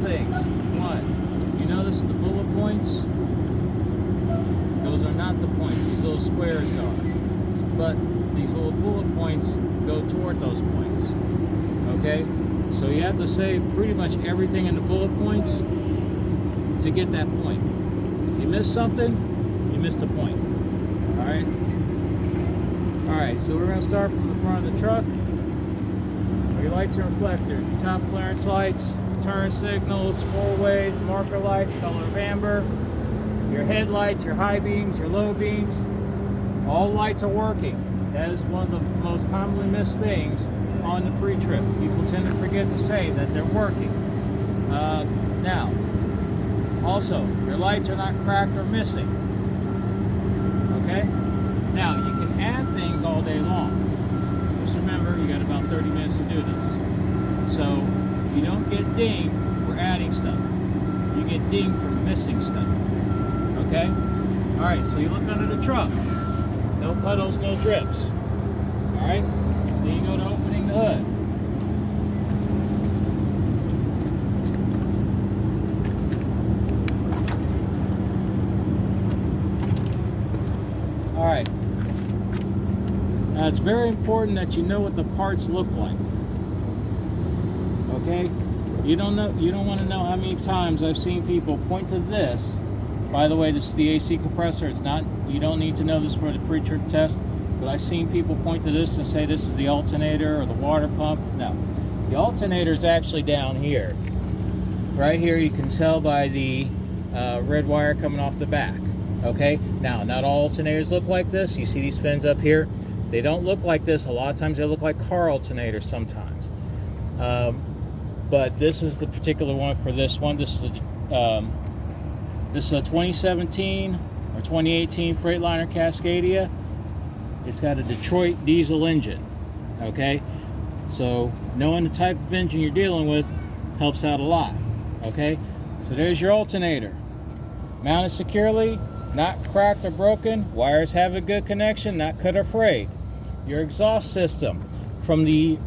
things. One, you notice the bullet points? Those are not the points. These little squares are. But these little bullet points go toward those points. Okay? So you have to save pretty much everything in the bullet points to get that point. If you miss something, you missed the point. Alright? Alright, so we're going to start from the front of the truck. Your lights and reflectors, your top clearance lights, turn signals, four-ways, marker lights, color of amber, your headlights, your high beams, your low beams, all lights are working. That is one of the most commonly missed things on the pre-trip. People tend to forget to say that they're working. Now, also, your lights are not cracked or missing. Okay? Now, you can add things all day long. Just remember, you got about 30 minutes to do this. So, you don't get dinged for adding stuff. You get dinged for missing stuff. Okay? Alright, so you look under the truck. No puddles, no drips. Alright? Then you go to opening the hood. Alright. Now it's very important that you know what the parts look like. Okay? You don't want to know how many times I've seen people point to this. By the way, this is the AC compressor. It's not, you don't need to know this for the pre-trip test, but I've seen people point to this and say this is the alternator or the water pump. No, the alternator is actually down here. Right here, you can tell by the red wire coming off the back. Okay, now not all alternators look like this. You see these fins up here? They don't look like this. A lot of times they look like car alternators sometimes. But this is the particular one for this one. This is a 2017 or 2018 Freightliner Cascadia. It's got a Detroit diesel engine. Okay, so knowing the type of engine you're dealing with helps out a lot. Okay, so there's your alternator, mounted securely, not cracked or broken. Wires have a good connection, not cut or frayed. Your exhaust system from the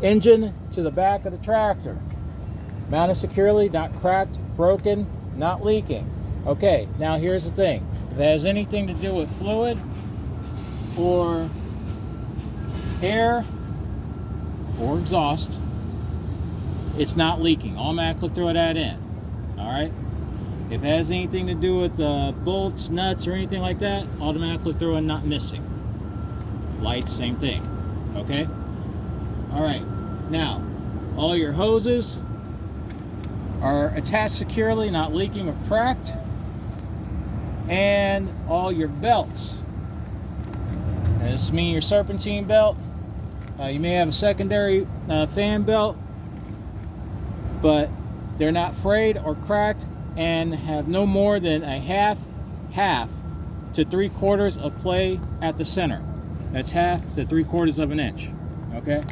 engine to the back of the tractor, mounted securely, not cracked, broken, not leaking. Okay, now here's the thing. If it has anything to do with fluid or air or exhaust, it's not leaking. Automatically throw that in. Alright? If it has anything to do with bolts, nuts, or anything like that, automatically throw in not missing. Lights, same thing. Okay? Alright. Now, all your hoses are attached securely, not leaking or cracked. And all your belts. And this means your serpentine belt. You may have a secondary fan belt, but they're not frayed or cracked and have no more than a half to 3/4 of play at the center. That's half to 3/4 of an inch. Okay?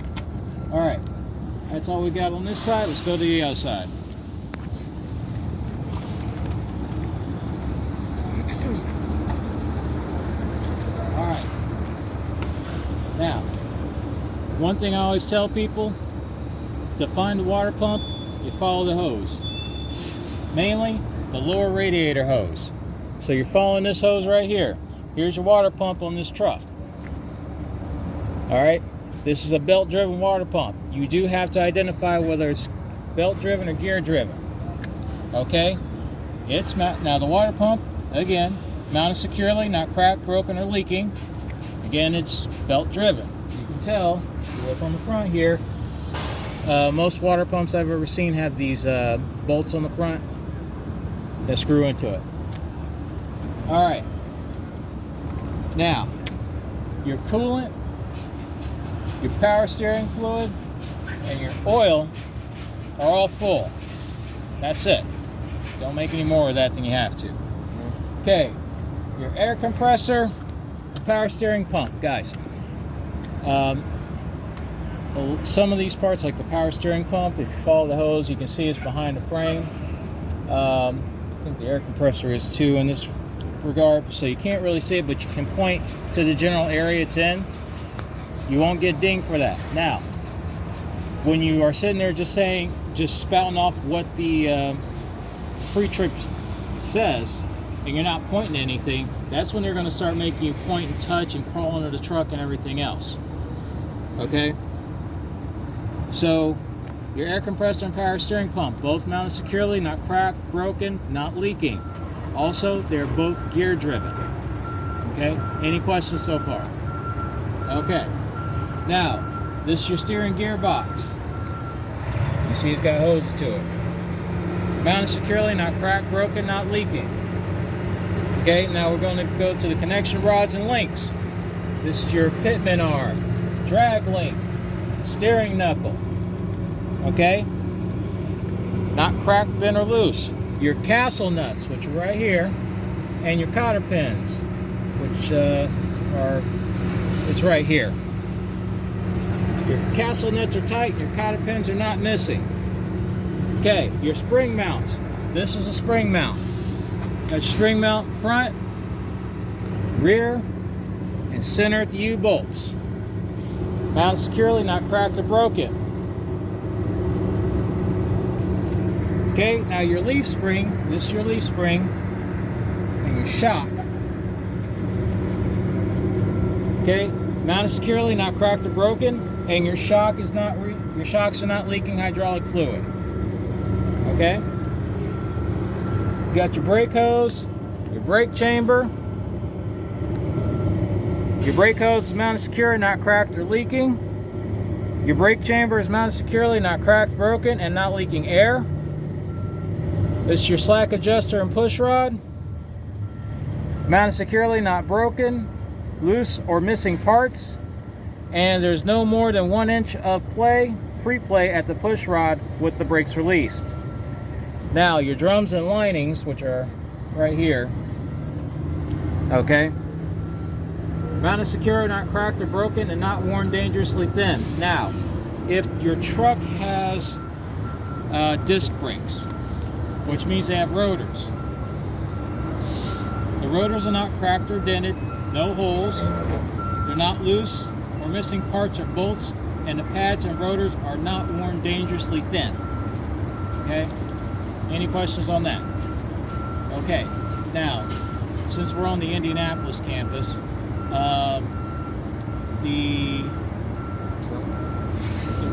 Alright. That's all we got on this side. Let's go to the other side. Alright. Now, one thing I always tell people, to find the water pump, you follow the hose. Mainly, the lower radiator hose. So you're following this hose right here. Here's your water pump on this truck. Alright, this is a belt-driven water pump. You do have to identify whether it's belt-driven or gear-driven. Okay? Now the water pump, again, mounted securely, not cracked, broken, or leaking. Again, it's belt-driven. You can tell, if you look on the front here, most water pumps I've ever seen have these bolts on the front that screw into it. Alright. Now, your coolant, your power steering fluid, and your oil are all full. That's it. Don't make any more of that than you have to. Okay, your air compressor, the power steering pump, guys. Some of these parts, like the power steering pump, if you follow the hose, you can see it's behind the frame. I think the air compressor is too in this regard, so you can't really see it, but you can point to the general area it's in. You won't get dinged for that. Now, when you are sitting there just spouting off what the pre-trip says, and you're not pointing to anything, that's when they're going to start making you point and touch and crawl under the truck and everything else. Okay? So, your air compressor and power steering pump, both mounted securely, not cracked, broken, not leaking. Also, they're both gear driven. Okay? Any questions so far? Okay. Now, this is your steering gearbox. You see it's got hoses to it. Mounted securely, not cracked, broken, not leaking. Okay, now we're going to go to the connection rods and links. This is your pitman arm, drag link, steering knuckle. Okay? Not cracked, bent, or loose. Your castle nuts, which are right here, and your cotter pins, which it's right here. Your castle nuts are tight, your cotter pins are not missing. Okay, your spring mounts. This is a spring mount. Got your spring mount front, rear, and center at the U-bolts. Mounted securely, not cracked or broken. Okay, now your leaf spring, this is your leaf spring, and your shock. Okay, mounted securely, not cracked or broken, and your shock is not your shocks are not leaking hydraulic fluid. Okay? You got your brake hose, your brake chamber. Your brake hose is mounted secure, not cracked or leaking. Your brake chamber is mounted securely, not cracked, broken, and not leaking air. This is your slack adjuster and push rod. Mounted securely, not broken, loose, or missing parts. And there's no more than 1 inch of free play at the push rod with the brakes released. Now, your drums and linings, which are right here. Okay? Mounted secure, not cracked or broken, and not worn dangerously thin. Now, if your truck has disc brakes, which means they have rotors. The rotors are not cracked or dented, no holes, they're not loose or missing parts or bolts, and the pads and rotors are not worn dangerously thin. Okay? Any questions on that? Okay, now, since we're on the Indianapolis campus, the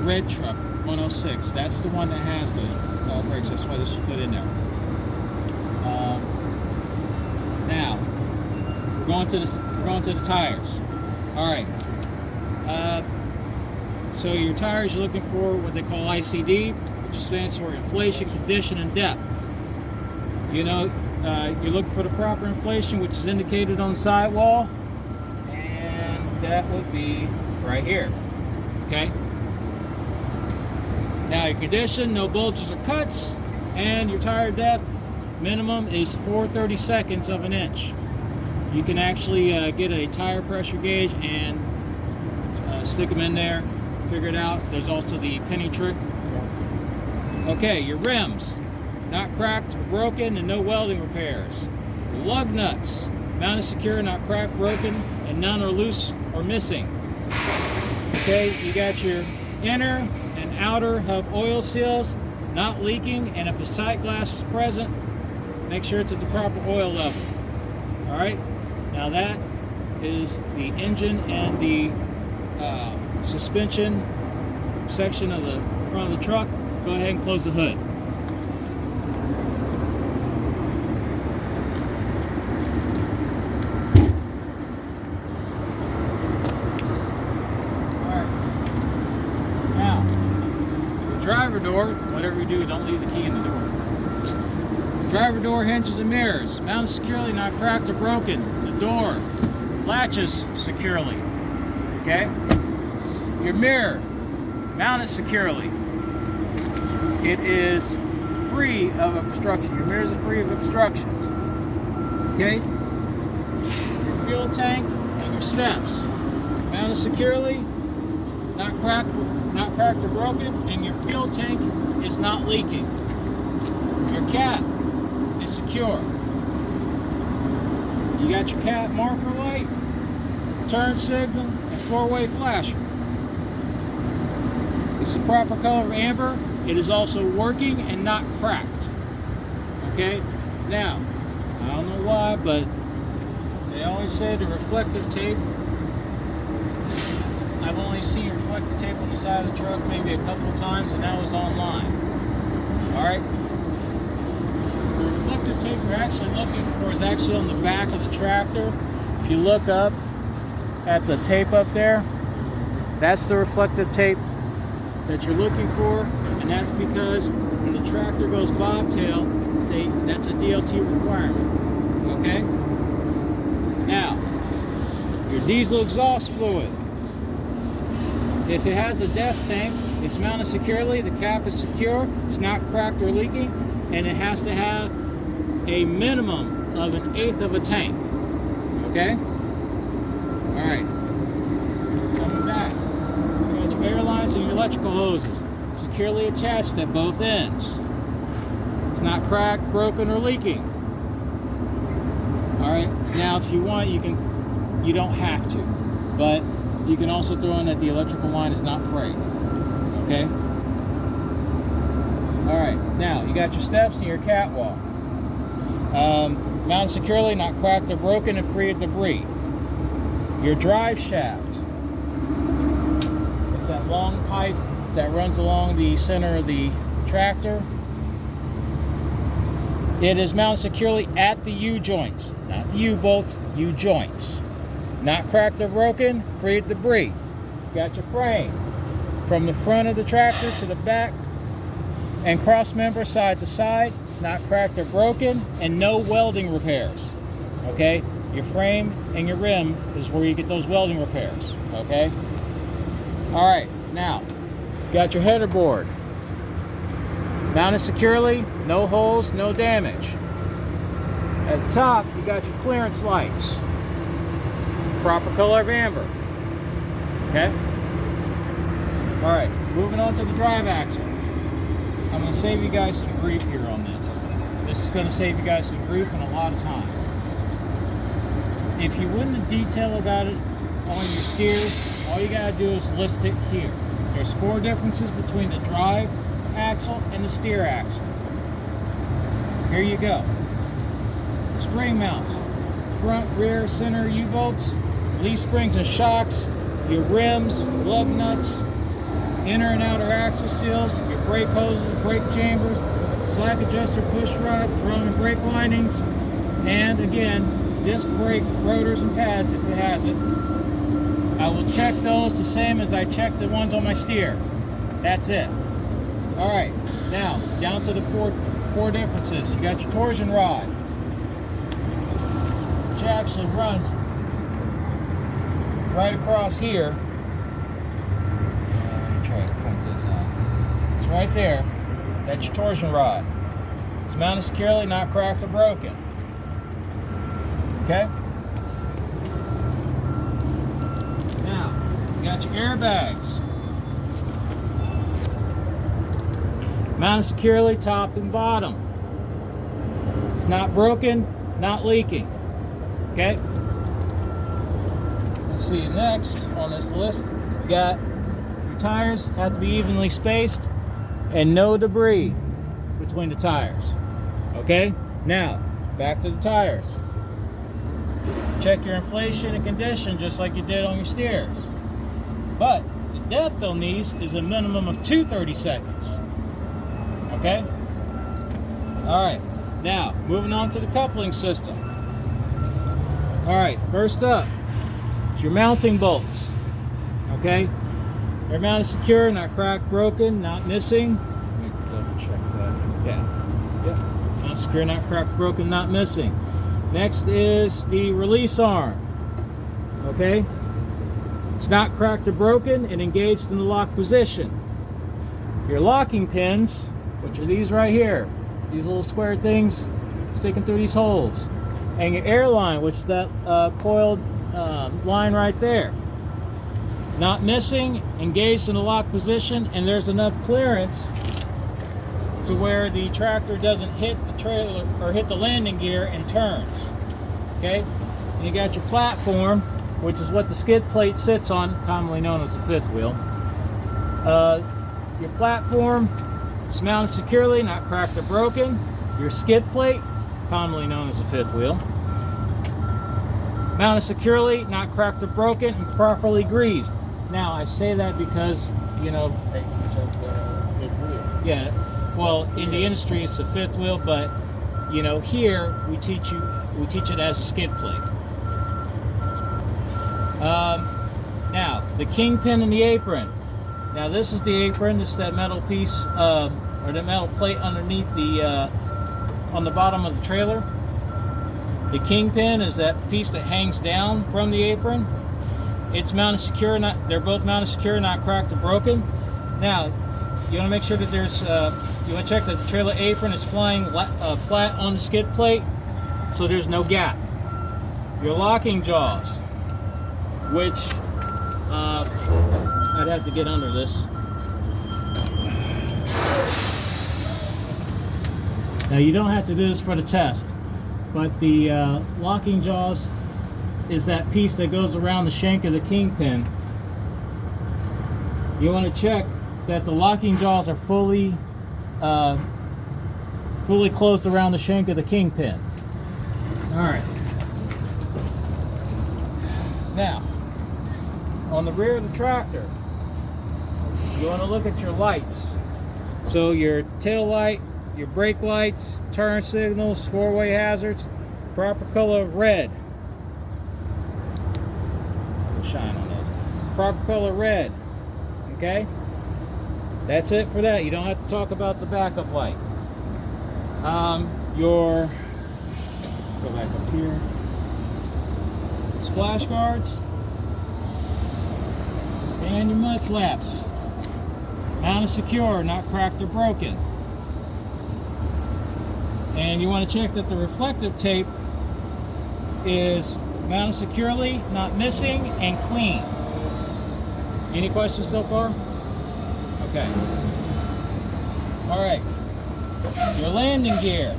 red truck, 106, that's the one that has the brakes. That's why this is put in there. Now, we're going to the tires. All right. So your tires, you're looking for what they call ICD, which stands for inflation, condition, and depth. You know, you're looking for the proper inflation, which is indicated on the sidewall, and that would be right here. Okay. Now your condition, no bulges or cuts, and your tire depth minimum is 4/32 of an inch. You can actually get a tire pressure gauge and stick them in there, figure it out. There's also the penny trick. Okay, your rims, not cracked or broken, and no welding repairs. Your lug nuts, mounted secure, not cracked, broken, and none are loose or missing. Okay, you got your inner and outer hub oil seals, not leaking, and if a sight glass is present, make sure it's at the proper oil level. All right, now that is the engine and the suspension section of the front of the truck. Go ahead and close the hood. Driver door, whatever you do, don't leave the key in the door. Driver door hinges and mirrors, mounted securely, not cracked or broken. The door latches securely. Okay? Your mirror, mounted securely. It is free of obstruction. Your mirrors are free of obstructions. Okay? Your fuel tank and your steps, mounted securely, not cracked or broken, and your fuel tank is not leaking. Your cap is secure. You got your cap marker light, turn signal, and four-way flasher. It's the proper color of amber. It is also working and not cracked. Okay? Now, I don't know why, but they always say the reflective tape. I've only seen reflective tape on the side of the truck maybe a couple of times, and that was online. Alright? The reflective tape you're actually looking for is actually on the back of the tractor. If you look up at the tape up there, that's the reflective tape that you're looking for, and that's because when the tractor goes bobtail, that's a DLT requirement. Okay? Now, your diesel exhaust fluid. If it has a depth tank, it's mounted securely, the cap is secure, it's not cracked or leaking, and it has to have a minimum of 1/8 of a tank. Okay? Alright. Coming back. You got your air lines and your electrical hoses securely attached at both ends. It's not cracked, broken, or leaking. Alright. Now if you want, you don't have to. But you can also throw in that the electrical line is not frayed. Okay? Alright, now you got your steps and your catwalk. Mounted securely, not cracked or broken, and free of debris. Your drive shaft. It's that long pipe that runs along the center of the tractor. It is mounted securely at the U-joints. Not the U-bolts, U-joints. Not cracked or broken, free of debris. Got your frame. From the front of the tractor to the back and cross member side to side, not cracked or broken, and no welding repairs. Okay? Your frame and your rim is where you get those welding repairs. Okay? Alright, now, got your header board. Mounted securely, no holes, no damage. At the top, you got your clearance lights. Proper color of amber. Okay? Alright, moving on to the drive axle. I'm going to save you guys some grief here on this. This is going to save you guys some grief and a lot of time. If you want the detail about it on your steers, all you got to do is list it here. There's 4 differences between the drive axle and the steer axle. Here you go. Spring mounts. Front, rear, center U-bolts, leaf springs and shocks, your rims, lug nuts, inner and outer axle seals, your brake hoses, brake chambers, slack adjuster push rod, drum and brake linings, and again, disc brake rotors and pads if it has it. I will check those the same as I check the ones on my steer. That's it. Alright, now down to the four differences. You got your torsion rod, which actually runs right across here. Let me try to point this out. It's right there. That's your torsion rod. It's mounted securely, not cracked or broken. Okay? Now, you got your airbags. Mounted securely, top and bottom. It's not broken, not leaking. Okay? Let's see, next on this list, you got your tires have to be evenly spaced and no debris between the tires. Okay? Now, back to the tires. Check your inflation and condition just like you did on your steers. But the depth on these is a minimum of 230 seconds. Okay? Alright, now moving on to the coupling system. Alright, first up, it's your mounting bolts. Okay? They're mounted secure, not cracked, broken, not missing. Let me double check that. Yeah. Yep. Mounted secure, not cracked, broken, not missing. Next is the release arm. Okay? It's not cracked or broken and engaged in the lock position. Your locking pins, which are these right here, these little square things sticking through these holes, and your air line, which is that coiled line right there, not missing, engaged in the lock position, and there's enough clearance to where the tractor doesn't hit the trailer or hit the landing gear and turns. Okay, and you got your platform, which is what the skid plate sits on, commonly known as the fifth wheel. your platform, it's mounted securely, not cracked or broken. Your skid plate, commonly known as the fifth wheel, mounted securely, not cracked or broken, and properly greased. Now, I say that because, you know, they teach us the fifth wheel. Yeah, well, in the industry it's the fifth wheel, but you know, here we teach it as a skid plate. Now, the kingpin and the apron. Now, this is the apron. This is that metal piece, or the metal plate underneath the, on the bottom of the trailer. The kingpin is that piece that hangs down from the apron. It's mounted secure. They're both mounted secure, not cracked or broken. Now, you want to make sure that there's. You want to check that the trailer apron is flying flat on the skid plate, so there's no gap. Your locking jaws, which I'd have to get under this. Now, you don't have to do this for the test, but the locking jaws is that piece that goes around the shank of the kingpin. You want to check that the locking jaws are fully closed around the shank of the kingpin. All right. Now, on the rear of the tractor, you want to look at your lights. So your tail light, your brake lights, turn signals, four-way hazards, proper color of red. Shine on those. Proper color red. Okay? That's it for that. You don't have to talk about the backup light. Your, go back up here. Splash guards and your mud flaps. Mounted secure, not cracked or broken. And you want to check that the reflective tape is mounted securely, not missing, and clean. Any questions so far? Okay. All right. Your landing gear.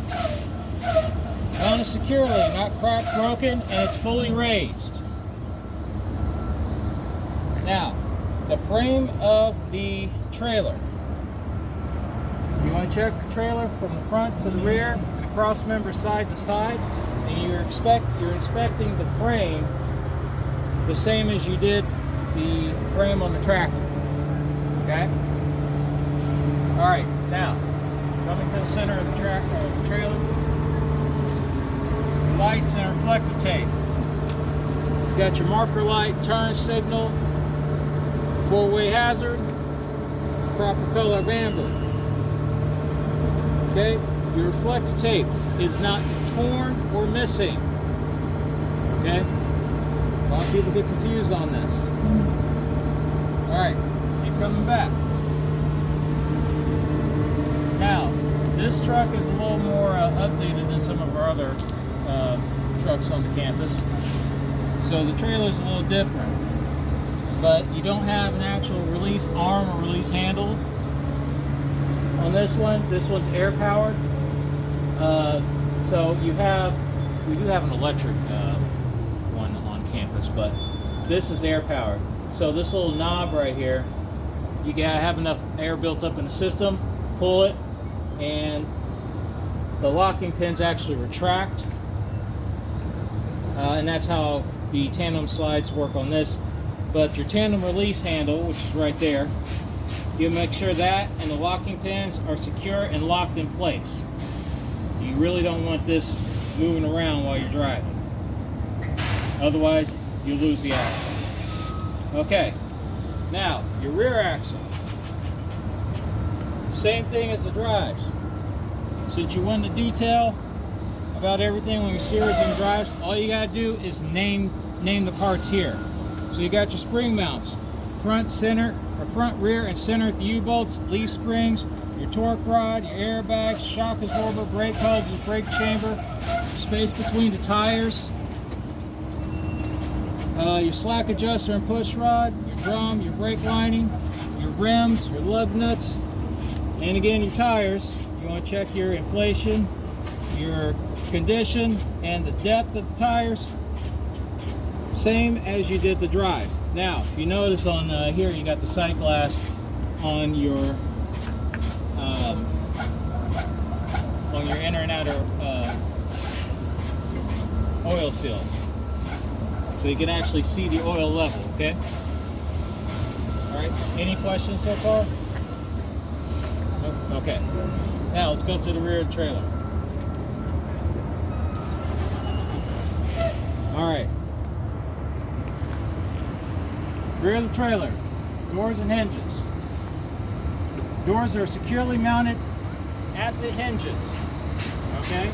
Mounted securely, not cracked, broken, and it's fully raised. Now, the frame of the trailer. You want to check the trailer from the front to the rear and cross member side to side, and you're inspecting the frame the same as you did the frame on the tractor. Okay? All right, now coming to the center of the trailer, lights and reflective tape. You got your marker light, turn signal, four-way hazard, proper color of amber. Okay, your reflective tape is not torn or missing. Okay, a lot of people get confused on this. All right, keep coming back. Now, this truck is a little more updated than some of our other trucks on the campus. So the trailer is a little different, but you don't have an actual release arm or release handle on this one. This one's air powered. So we do have an electric one on campus, but this is air powered. So this little knob right here, you gotta have enough air built up in the system, pull it, and the locking pins actually retract, and that's how the tandem slides work on this. But your tandem release handle, which is right there, you make sure that and the locking pins are secure and locked in place. You really don't want this moving around while you're driving, otherwise you lose the axle. Okay, now your rear axle, same thing as the drives. Since you want to detail about everything when you're steers and drives, all you gotta do is name the parts here. So you got your spring mounts, front, center, or front, rear, and center at the U-bolts, leaf springs, your torque rod, your airbags, shock absorber, brake hoses, brake chamber, space between the tires, your slack adjuster and push rod, your drum, your brake lining, your rims, your lug nuts, and again your tires. You want to check your inflation, your condition, and the depth of the tires, same as you did the drive. Now, if you notice on here, you got the sight glass on your enter and outer oil seals, so you can actually see the oil level. Okay. All right. Any questions so far? Nope. Okay. Now let's go through the rear of the trailer. All right. Rear of the trailer. Doors and hinges. Doors are securely mounted at the hinges. Okay.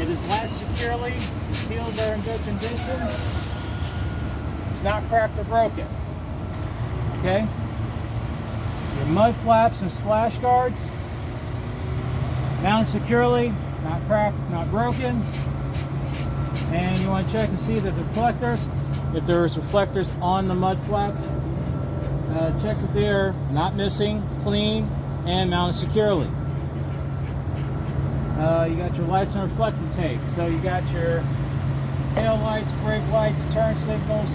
It is latched securely. The seals are in good condition. It's not cracked or broken. Okay. Your mud flaps and splash guards mounted securely, not cracked, not broken. And you want to check and see the deflectors. If there's reflectors on the mud flaps, check that they're not missing, clean, and mounted securely. You got your lights and reflector tape. So you got your tail lights, brake lights, turn signals,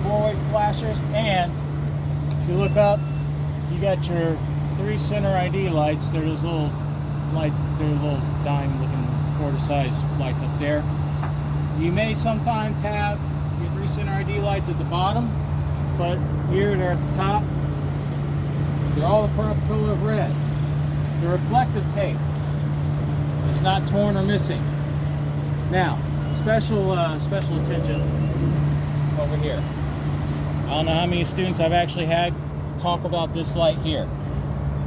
four-way flashers, and if you look up, you got your 3 center ID lights. They're those little light, they're little dime-looking quarter-size lights up there. You may sometimes have your 3 center ID lights at the bottom, but here they're at the top. They're all the proper color of red. The reflective tape is not torn or missing. Now, special attention over here. I don't know how many students I've actually had talk about this light here,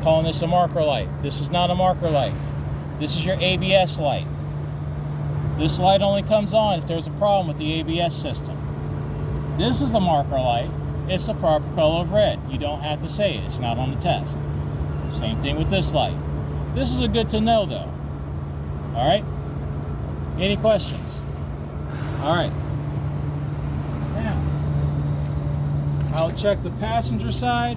calling this a marker light. This is not a marker light. This is your ABS light. This light only comes on if there's a problem with the ABS system. This is a marker light. It's the proper color of red. You don't have to say it. It's not on the test. Same thing with this light. This is a good to know though. All right? Any questions? All right. Now, I'll check the passenger side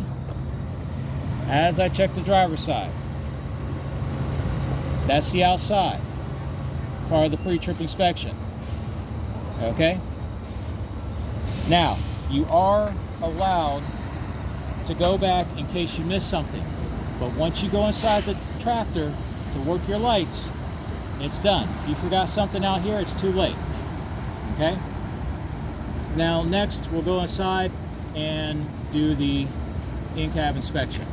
as I check the driver's side. That's the outside, part of the pre-trip inspection. Okay? Now, you are allowed to go back in case you missed something. But once you go inside the tractor to work your lights, it's done. If you forgot something out here, it's too late. Okay? Now, next, we'll go inside and do the in-cab inspection.